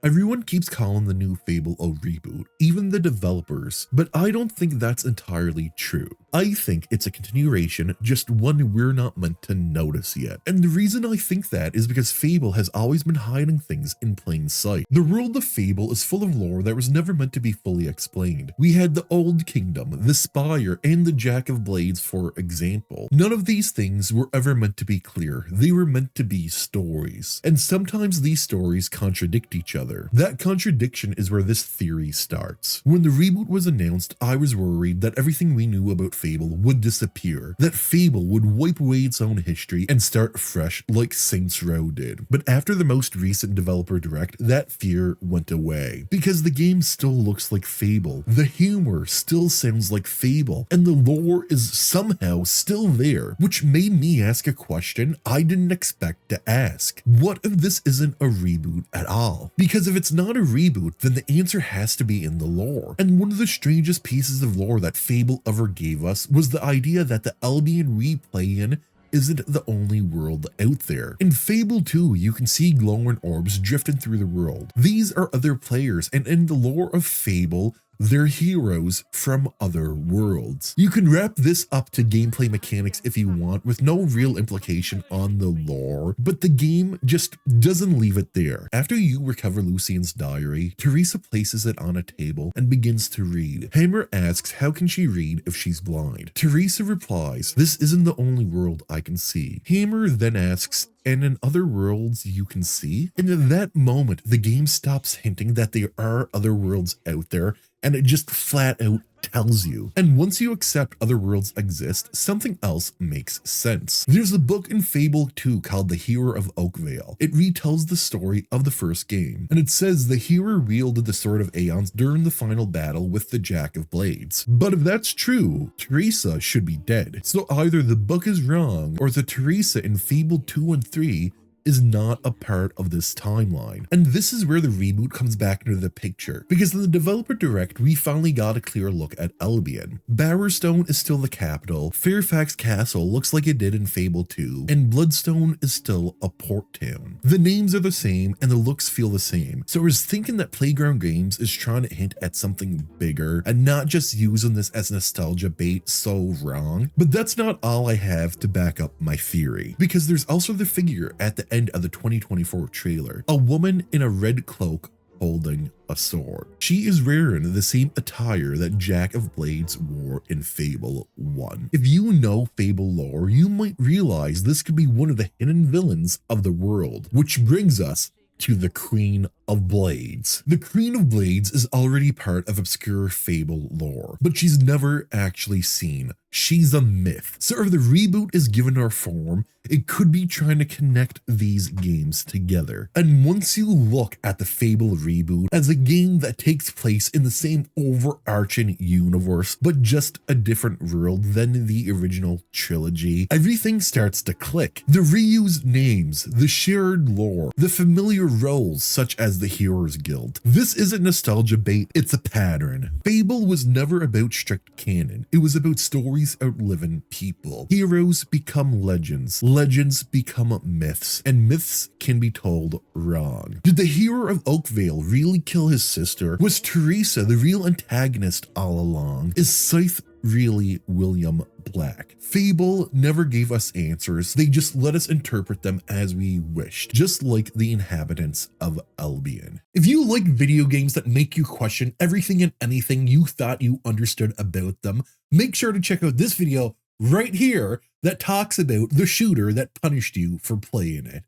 Everyone keeps calling the new Fable a reboot, even the developers, but I don't think that's entirely true. I think it's a continuation, just one we're not meant to notice yet. And the reason I think that is because Fable has always been hiding things in plain sight. The world of Fable is full of lore that was never meant to be fully explained. We had the Old Kingdom, the Spire, and the Jack of Blades, for example. None of these things were ever meant to be clear. They were meant to be stories. And sometimes these stories contradict each other. That contradiction is where this theory starts. When the reboot was announced, I was worried that everything we knew about Fable would disappear, that Fable would wipe away its own history and start fresh like Saints Row did. But after the most recent developer direct, that fear went away, because the game still looks like Fable, the humor still sounds like Fable, and the lore is somehow still there, which made me ask a question I didn't expect to ask. What if this isn't a reboot at all? Because if it's not a reboot, then the answer has to be in the lore. And one of the strangest pieces of lore that Fable ever gave us was the idea that the Albion we play in isn't the only world out there. In Fable 2, you can see glowing orbs drifting through the world. These are other players, and in the lore of Fable, they're heroes from other worlds. You can wrap this up to gameplay mechanics if you want, with no real implication on the lore, but the game just doesn't leave it there. After you recover Lucien's diary, Theresa places it on a table and begins to read. Hammer asks how can she read if she's blind. Theresa replies, "This isn't the only world I can see." Hammer then asks, "And in other worlds you can see?" And in that moment, the game stops hinting that there are other worlds out there, and it just flat out tells you. And once you accept other worlds exist, something else makes sense. There's a book in Fable 2 called The Hero of Oakvale. It retells the story of the first game, and it says the hero wielded the Sword of Aeons during the final battle with the Jack of Blades. But if that's true, Theresa should be dead. So either the book is wrong, or the Theresa in Fable 2 and 3 is not a part of this timeline. And this is where the reboot comes back into the picture, because in the developer direct, we finally got a clear look at Albion. Bowerstone is still the capital, Fairfax Castle looks like it did in Fable 2, and Bloodstone is still a port town. The names are the same, and the looks feel the same, so I was thinking that Playground Games is trying to hint at something bigger, and not just using this as nostalgia bait so wrong. But that's not all I have to back up my theory, because there's also the figure at the end of the 2024 trailer, a woman in a red cloak holding a sword. She is wearing the same attire that Jack of Blades wore in Fable 1. If you know Fable lore, you might realize this could be one of the hidden villains of the world, which brings us to the Queen of Blades. The Queen of Blades is already part of obscure Fable lore, but she's never actually seen. She's a myth. So if the reboot is given her form, it could be trying to connect these games together. And once you look at the Fable reboot as a game that takes place in the same overarching universe, but just a different world than the original trilogy, everything starts to click. The reused names, the shared lore, the familiar roles such as the Heroes Guild. This isn't nostalgia bait, it's a pattern. Fable was never about strict canon. It was about stories outliving people. Heroes become legends. Legends become myths, and myths can be told wrong. Did the hero of Oakvale really kill his sister? Was Theresa the real antagonist all along? Is Scythe really William Black? Fable never gave us answers, they just let us interpret them as we wished, just like the inhabitants of Albion. If you like video games that make you question everything and anything you thought you understood about them, make sure to check out this video right here that talks about the shooter that punished you for playing it.